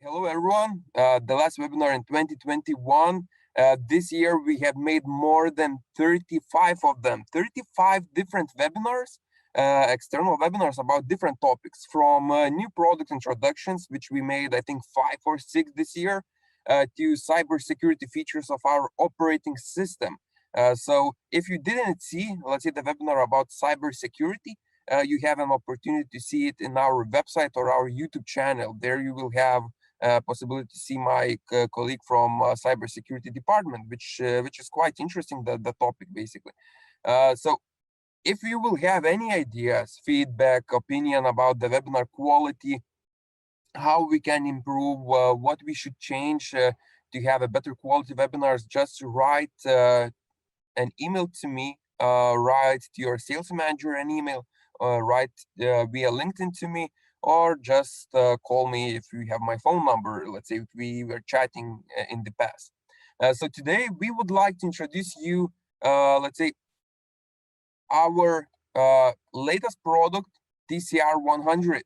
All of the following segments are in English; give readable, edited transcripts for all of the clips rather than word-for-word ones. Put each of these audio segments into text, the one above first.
Hello, everyone. The last webinar in 2021. This year, we have made more than 35 of them, 35 different webinars, external webinars about different topics, from new product introductions, which we made, I think, 5 or 6 this year, to cybersecurity features of our operating system. So if you didn't see, let's say, the webinar about cybersecurity, you have an opportunity to see it in our website or our YouTube channel. There you will have possibility to see my colleague from cybersecurity department, which is quite interesting, the topic basically. So if you will have any ideas, feedback, opinion about the webinar quality, how we can improve, what we should change to have a better quality webinars, just write an email to me, write to your sales manager an email, write via LinkedIn to me, or just call me if you have my phone number. Let's say if we were chatting in the past. So today we would like to introduce you, let's say, our latest product, TCR100,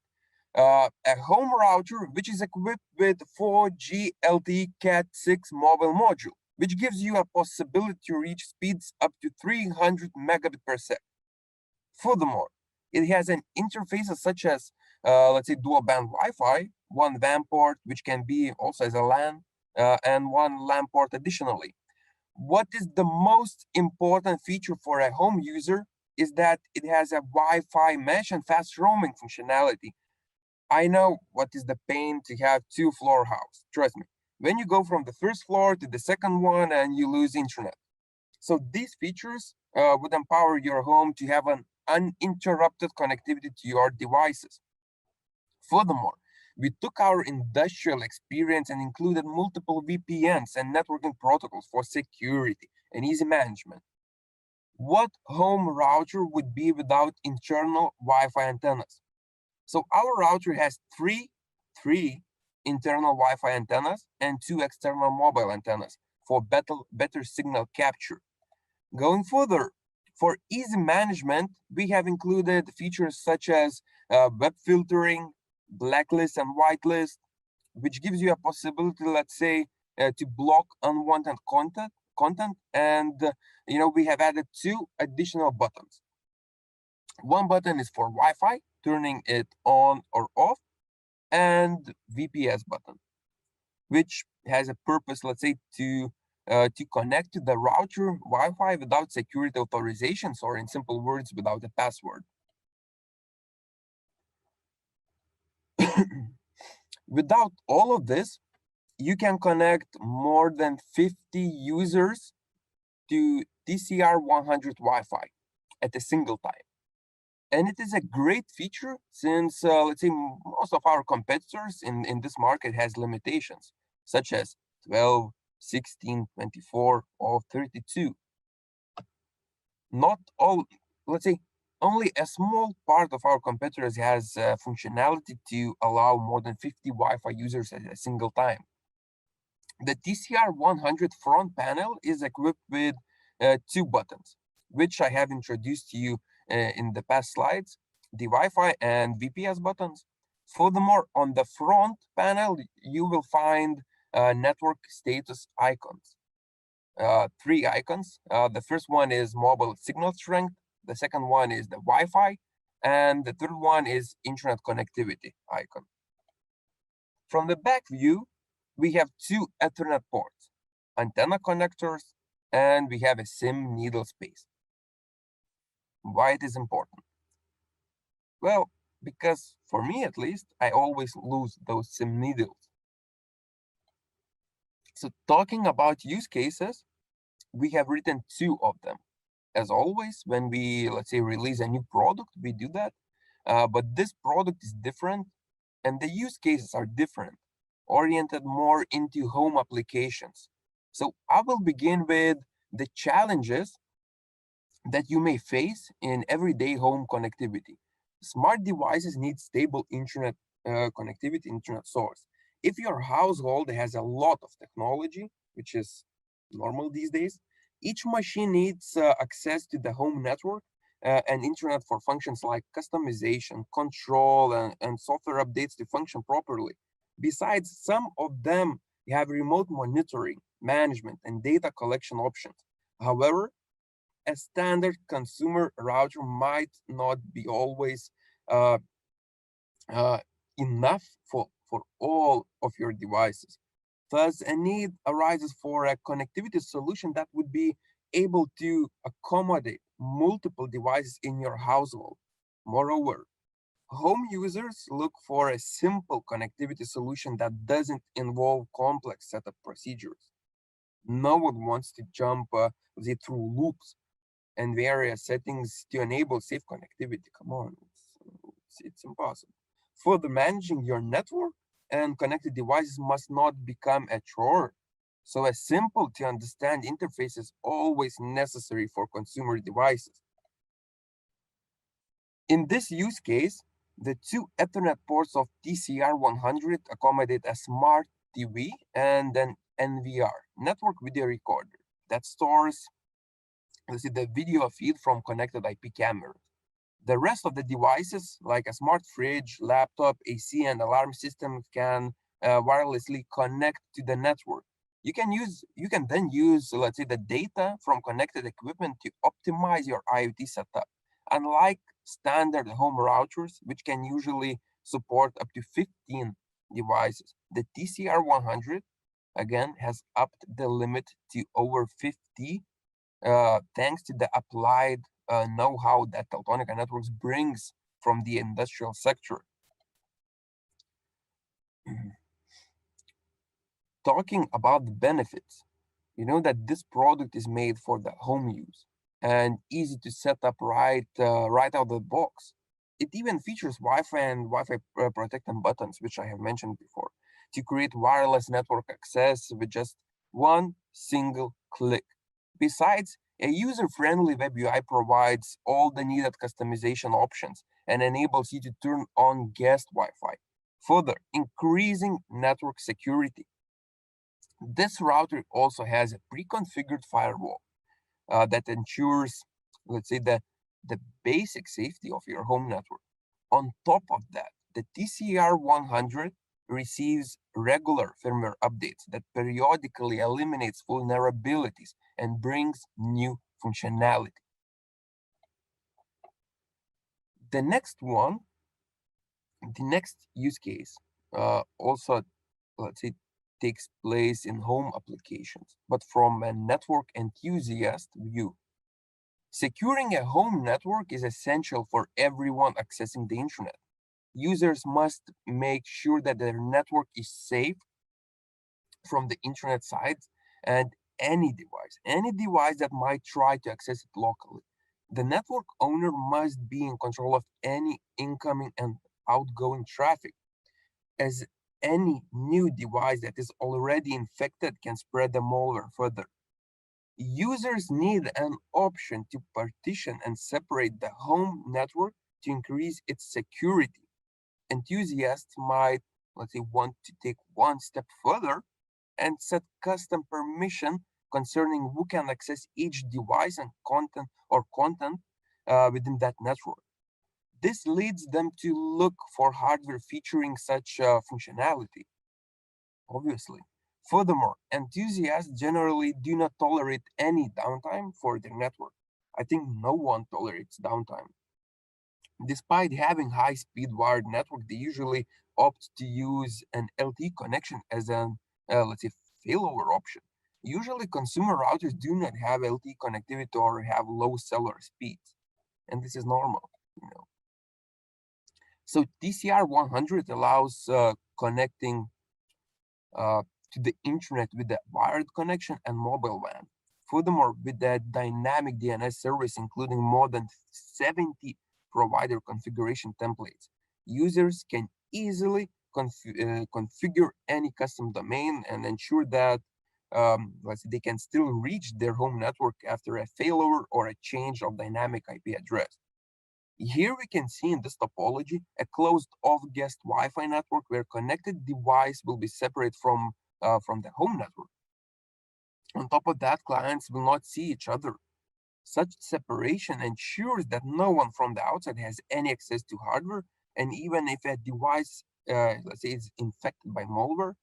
a home router which is equipped with 4G LTE Cat 6 mobile module, which gives you a possibility to reach speeds up to 300 megabit per second. Furthermore, it has an interfaces such as, let's say, dual band Wi-Fi, one WAN port, which can be also as a LAN, and one LAN port additionally. What is the most important feature for a home user is that it has a Wi-Fi mesh and fast roaming functionality. I know what is the pain to have two-floor house. Trust me. When you go from the first floor to the second one and you lose internet. So these features would empower your home to have an uninterrupted connectivity to your devices. Furthermore, we took our industrial experience and included multiple VPNs and networking protocols for security and easy management. What home router would be without internal Wi-Fi antennas? So our router has three internal Wi-Fi antennas and 2 external mobile antennas for better signal capture. Going further, for easy management, we have included features such as web filtering, blacklist and whitelist, which gives you a possibility, let's say, to block unwanted content. And we have added 2 additional buttons. One button is for Wi-Fi, turning it on or off, and VPS button, which has a purpose, let's say, to connect to the router Wi-Fi without security authorizations, or in simple words, without a password. Without all of this, you can connect more than 50 users to TCR100 Wi-Fi at a single time. And it is a great feature since, let's say, most of our competitors in this market has limitations, such as 12, 16, 24, or 32. Not all, let's say, only a small part of our competitors has functionality to allow more than 50 Wi-Fi users at a single time. The TCR100 front panel is equipped with 2 buttons, which I have introduced to you in the past slides, the Wi-Fi and VPS buttons. Furthermore, on the front panel, you will find network status icons. 3 icons. The first one is mobile signal strength. The second one is the Wi-Fi. And the third one is internet connectivity icon. From the back view, we have 2 Ethernet ports, antenna connectors, and we have a SIM needle space. Why it is important? Well, because for me at least, I always lose those SIM needles. So talking about use cases, we have written 2 of them. As always, when we, let's say, release a new product, we do that. But this product is different, and the use cases are different, oriented more into home applications. So I will begin with the challenges that you may face in everyday home connectivity. Smart devices need stable internet connectivity, internet source. If your household has a lot of technology, which is normal these days, each machine needs access to the home network and internet for functions like customization, control, and software updates to function properly. Besides, some of them have remote monitoring, management, and data collection options. However, a standard consumer router might not be always uh, uh, enough for all of your devices. Thus, a need arises for a connectivity solution that would be able to accommodate multiple devices in your household. Moreover, home users look for a simple connectivity solution that doesn't involve complex setup procedures. No one wants to jump through loops and various settings to enable safe connectivity. Come on, it's impossible. Further, managing your network and connected devices must not become a chore. So a simple to understand interface is always necessary for consumer devices. In this use case, the two Ethernet ports of TCR100 accommodate a smart TV and an NVR, network video recorder, that stores the video feed from connected IP cameras. The rest of the devices, like a smart fridge, laptop, AC, and alarm system, can wirelessly connect to the network. You can then use, let's say, the data from connected equipment to optimize your IoT setup. Unlike standard home routers, which can usually support up to 15 devices, the TCR100 again has upped the limit to over 50, thanks to the applied know-how that Teltonica Networks brings from the industrial sector. Talking about the benefits, you know that this product is made for the home use and easy to set up right out of the box. It even features Wi-Fi and Wi-Fi protecting buttons, which I have mentioned before, to create wireless network access with just one single click. Besides, a user-friendly web UI provides all the needed customization options and enables you to turn on guest Wi-Fi, further increasing network security. This router also has a pre-configured firewall that ensures, let's say, the basic safety of your home network. On top of that, the TCR100 receives regular firmware updates that periodically eliminates vulnerabilities and brings new functionality. The next one, the next use case also, let's say, takes place in home applications, but from a network enthusiast view. Securing a home network is essential for everyone accessing the internet. Users must make sure that their network is safe from the internet sites and any device that might try to access it locally. The network owner must be in control of any incoming and outgoing traffic, as any new device that is already infected can spread the malware further. Users need an option to partition and separate the home network to increase its security. Enthusiasts might, let's say, want to take one step further and set custom permission concerning who can access each device and content within that network. This leads them to look for hardware featuring such functionality, obviously. Furthermore, enthusiasts generally do not tolerate any downtime for their network. I think no one tolerates downtime. Despite having high-speed wired network, they usually opt to use an LTE connection as an, let's say, failover option. Usually, consumer routers do not have LTE connectivity or have low cellular speeds, and this is normal, you know. So TCR100 allows connecting uh, to the internet with the wired connection and mobile WAN. Furthermore, with the dynamic DNS service, including more than 70 provider configuration templates, users can easily configure any custom domain and ensure that let's say they can still reach their home network after a failover or a change of dynamic IP address. Here we can see in this topology a closed off guest Wi-Fi network where connected device will be separate from the home network. On top of that, clients will not see each other. Such separation ensures that no one from the outside has any access to hardware, and even if a device let's say, is infected by malware,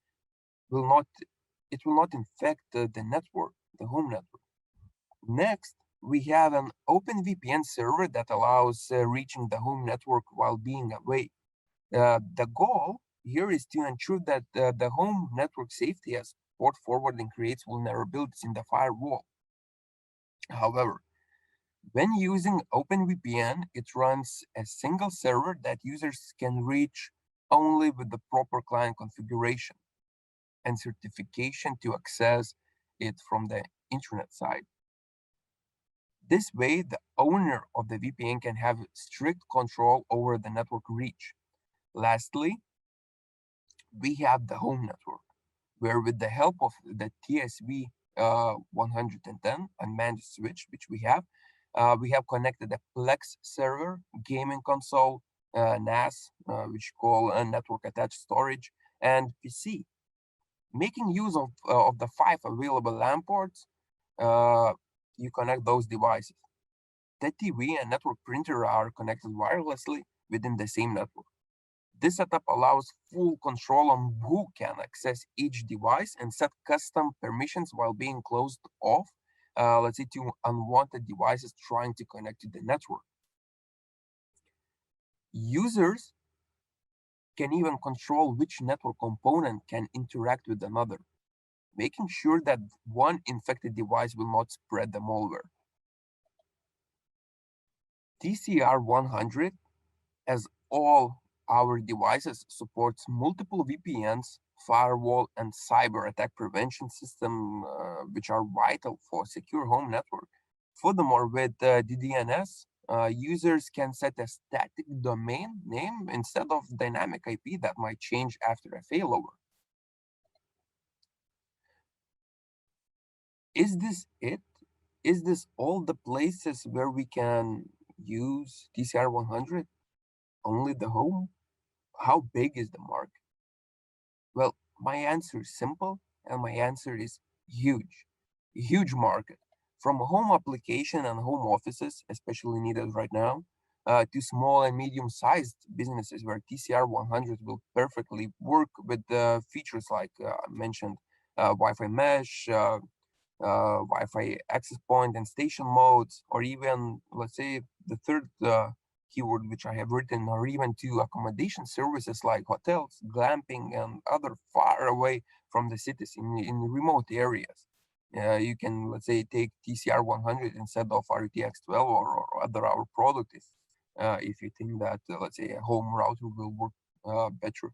will not it will not infect the network, the home network. Next, we have an Openvpn server that allows reaching the home network while being away. The goal here is to ensure that the home network safety, as port forwarding creates vulnerabilities in the firewall. However, when using OpenVPN, it runs a single server that users can reach only with the proper client configuration and certification to access it from the internet side. This way, the owner of the VPN can have strict control over the network reach. Lastly, we have the home network, where with the help of the TSV110 unmanaged switch, which we have connected a Plex server, gaming console, NAS, which call network attached storage, and PC. Making use of the 5 available LAN ports, you connect those devices. The TV and network printer are connected wirelessly within the same network. This setup allows full control on who can access each device and set custom permissions while being closed off, let's say, to unwanted devices trying to connect to the network. Users can even control which network component can interact with another, making sure that one infected device will not spread the malware. TCR100, as all our devices, supports multiple VPNs, firewall, and cyber attack prevention system, which are vital for secure home network. Furthermore, with the DNS, users can set a static domain name instead of dynamic IP that might change after a failover. Is this it? Is this all the places where we can use TCR100? Only the home? How big is the market? Well, my answer is simple, and my answer is huge. A huge market. From home application and home offices, especially needed right now, to small and medium-sized businesses where TCR100 will perfectly work with features like I mentioned, Wi-Fi mesh, Wi-Fi access point and station modes, or even, let's say, the third keyword which I have written, or even to accommodation services like hotels, glamping, and other far away from the cities in remote areas. You can, let's say, take TCR100 instead of RTX12 or other our product if you think that, let's say, a home router will work better.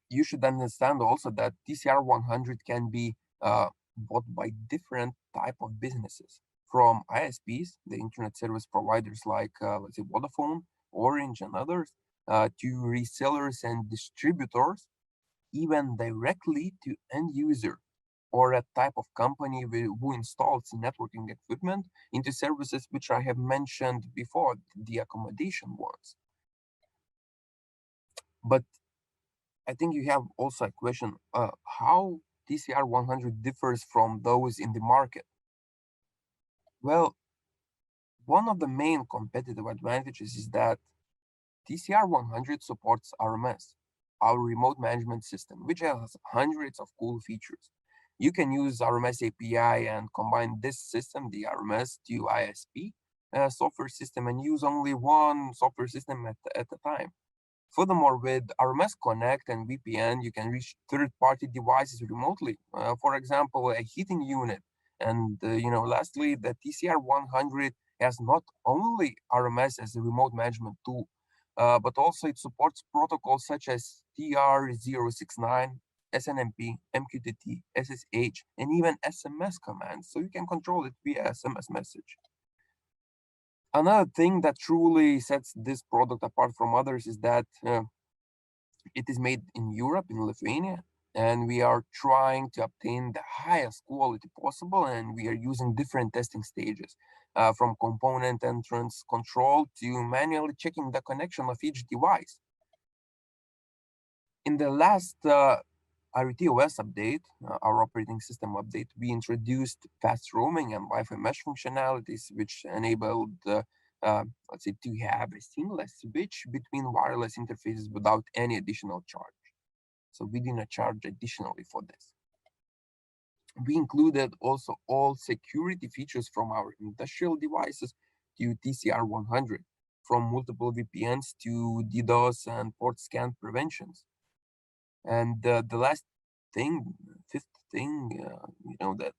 You should understand also that TCR100 can be bought by different type of businesses, from ISPs, the internet service providers like, let's say, Vodafone, Orange, and others, to resellers and distributors, even directly to end user, or a type of company who installs networking equipment into services which I have mentioned before, the accommodation ones. But I think you have also a question, how TCR100 differs from those in the market. Well, one of the main competitive advantages is that TCR100 supports RMS, our remote management system, which has hundreds of cool features. You can use RMS API and combine this system, the RMS, to ISP software system, and use only one software system at a time. Furthermore, with RMS Connect and VPN, you can reach third-party devices remotely. For example, a heating unit. And lastly, the TCR100 has not only RMS as a remote management tool, but also it supports protocols such as TR069, SNMP, MQTT, SSH, and even SMS commands. So you can control it via SMS message. Another thing that truly sets this product apart from others is that it is made in Europe, in Lithuania, and we are trying to obtain the highest quality possible, and we are using different testing stages, from component entrance control to manually checking the connection of each device. In the last RTOS update, our operating system update, we introduced fast roaming and Wi-Fi mesh functionalities, which enabled let's say, to have a seamless switch between wireless interfaces without any additional charge. So we did not charge additionally for this. We included also all security features from our industrial devices to TCR100, from multiple VPNs to DDoS and port scan preventions. And the last thing, fifth thing, that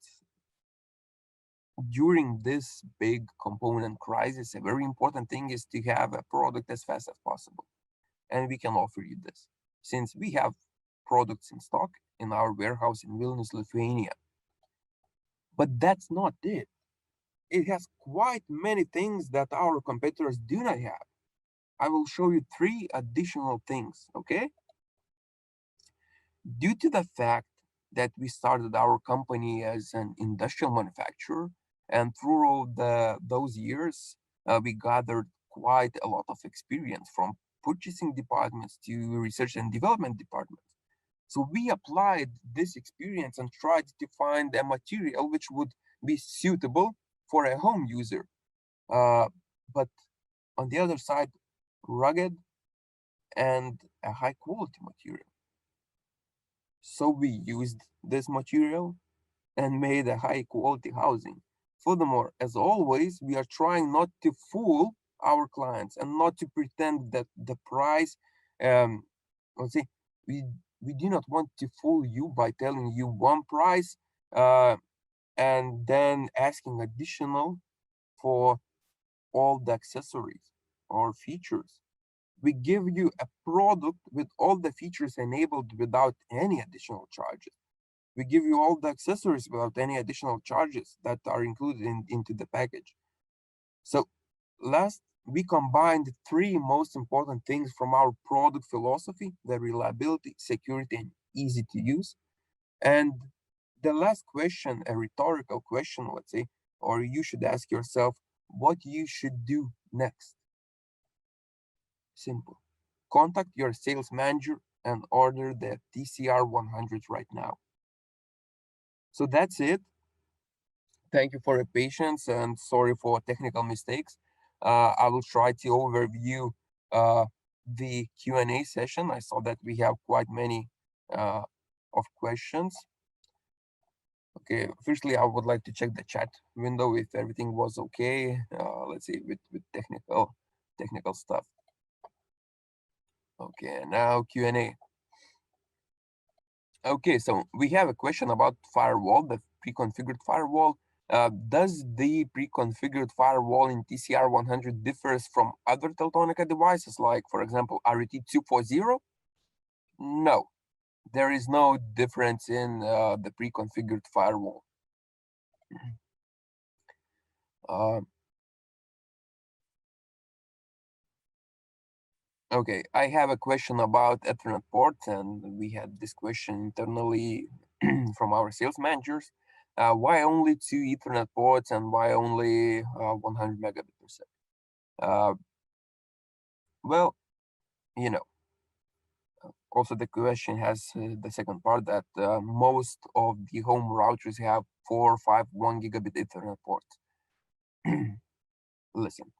during this big component crisis, a very important thing is to have a product as fast as possible. And we can offer you this, since we have products in stock in our warehouse in Vilnius, Lithuania. But that's not it. It has quite many things that our competitors do not have. I will show you 3 additional things, okay? Due to the fact that we started our company as an industrial manufacturer, and through those years, we gathered quite a lot of experience from purchasing departments to research and development departments. So we applied this experience and tried to find a material which would be suitable for a home user, but on the other side, rugged and a high quality material. So we used this material and made a high quality housing. Furthermore, as always, we are trying not to fool our clients and not to pretend that the price, let's say, we do not want to fool you by telling you one price and then asking additional for all the accessories or features. We give you a product with all the features enabled without any additional charges. We give you all the accessories without any additional charges that are included into the package. So last, we combined 3 most important things from our product philosophy: the reliability, security, and easy to use. And the last question, a rhetorical question, let's say, or you should ask yourself what you should do next. Simple. Contact your sales manager and order the TCR100 right now. So that's it. Thank you for your patience and sorry for technical mistakes. I will try to overview the Q&A session. I saw that we have quite many of questions. Okay, firstly, I would like to check the chat window if everything was okay. Let's see, with technical stuff. Okay, now Q&A. Okay, so we have a question about firewall, the pre-configured firewall. Does the pre-configured firewall in TCR100 differs from other Teltonika devices, like, for example, RET240? No, there is no difference in the pre-configured firewall. Okay, I have a question about Ethernet ports, and we had this question internally from our sales managers. Why only 2 Ethernet ports and why only 100 megabit per second? Well, you know, also the question has the second part that most of the home routers have 4, 5, 1 gigabit Ethernet ports. Listen,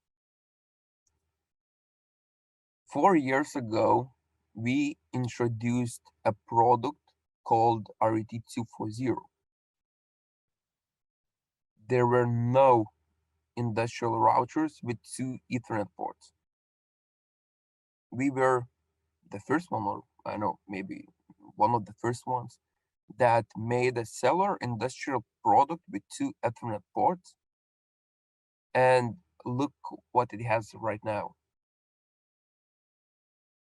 4 years ago, we introduced a product called RET240. There were no industrial routers with 2 Ethernet ports. We were the first one, or I know, maybe one of the first ones, that made a cellular industrial product with 2 Ethernet ports. And look what it has right now.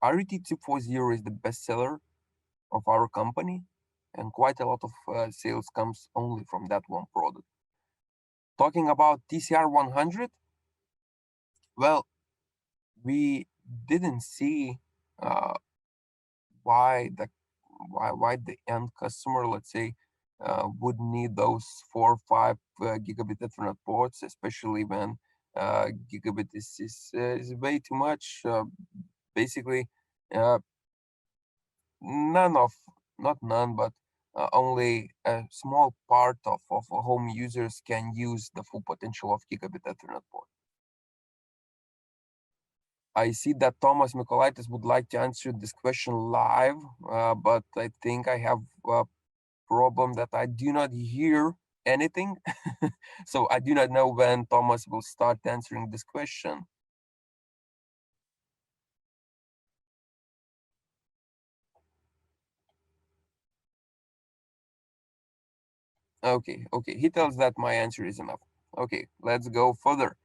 RET240 is the bestseller of our company, and quite a lot of sales comes only from that one product. Talking about TCR100, well, we didn't see why the end customer, let's say, would need those 4 or 5 gigabit Ethernet ports, especially when gigabit is way too much. Basically, not none, but only a small part of home users can use the full potential of gigabit Ethernet port. I see that Thomas Mikolaitis would like to answer this question live, but I think I have a problem that I do not hear anything. So I do not know when Thomas will start answering this question. Okay, he tells that my answer is enough. Okay, let's go further.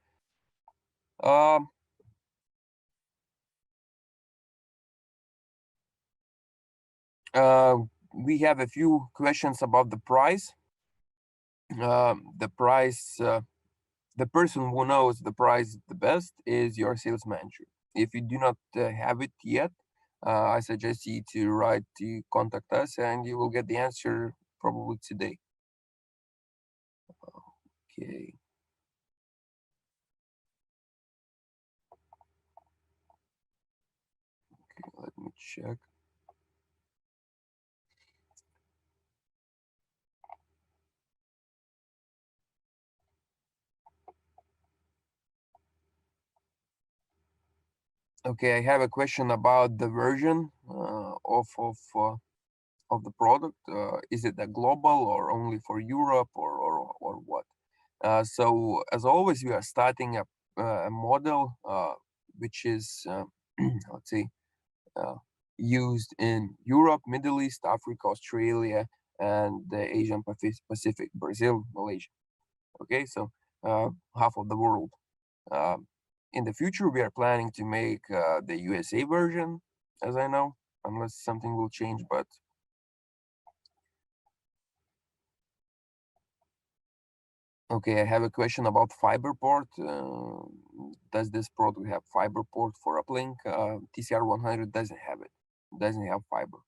Um, uh, we have a few questions about the price. The price, the person who knows the price the best is your sales manager. If you do not have it yet, I suggest you to write to contact us, and you will get the answer probably today. Okay. Let me check. Okay, I have a question about the version of the product. Is it a global or only for Europe or what? So as always, we are starting a model which is let's say used in Europe, Middle East, Africa, Australia, and the Asian Pacific, Brazil, Malaysia. Okay, so half of the world. Um, in the future, we are planning to make the USA version, as I know, unless something will change. But okay, I have a question about fiber port. Does this product have fiber port for uplink? TCR100 doesn't have it. Doesn't have fiber.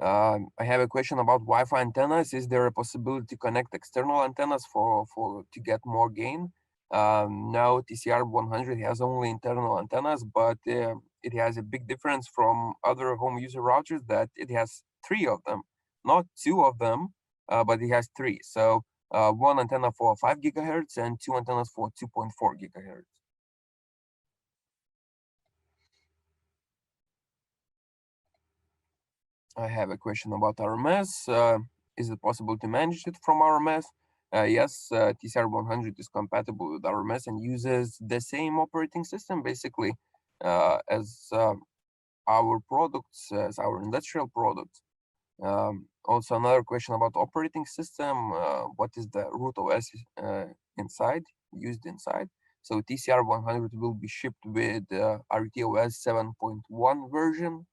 I have a question about Wi-Fi antennas. Is there a possibility to connect external antennas for to get more gain? No, TCR100 has only internal antennas, but it has a big difference from other home user routers that it has three of them, not two of them, but it has three. So one antenna for 5 gigahertz and two antennas for 2.4 gigahertz. I have a question about RMS. Is it possible to manage it from RMS? Yes, TCR100 is compatible with RMS and uses the same operating system basically as our products, as our industrial products. Also, another question about operating system. What is the root OS inside, used inside? So TCR100 will be shipped with RTOS 7.1 version.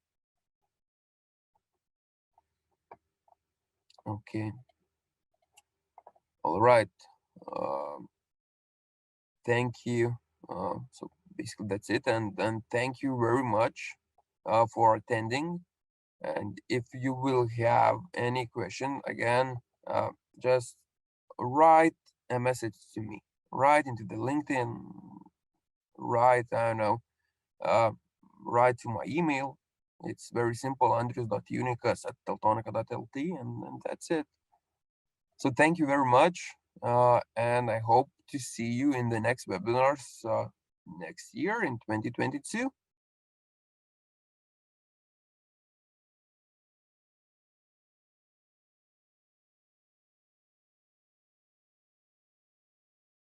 Okay. All right. Um, thank you. So basically that's it. And thank you very much for attending. And if you will have any question, again, just write a message to me. Write into the LinkedIn. Write, I don't know, uh, write to my email. It's very simple, andrius.unikas@teltonica.lt, and that's it. So thank you very much, and I hope to see you in the next webinars next year in 2022.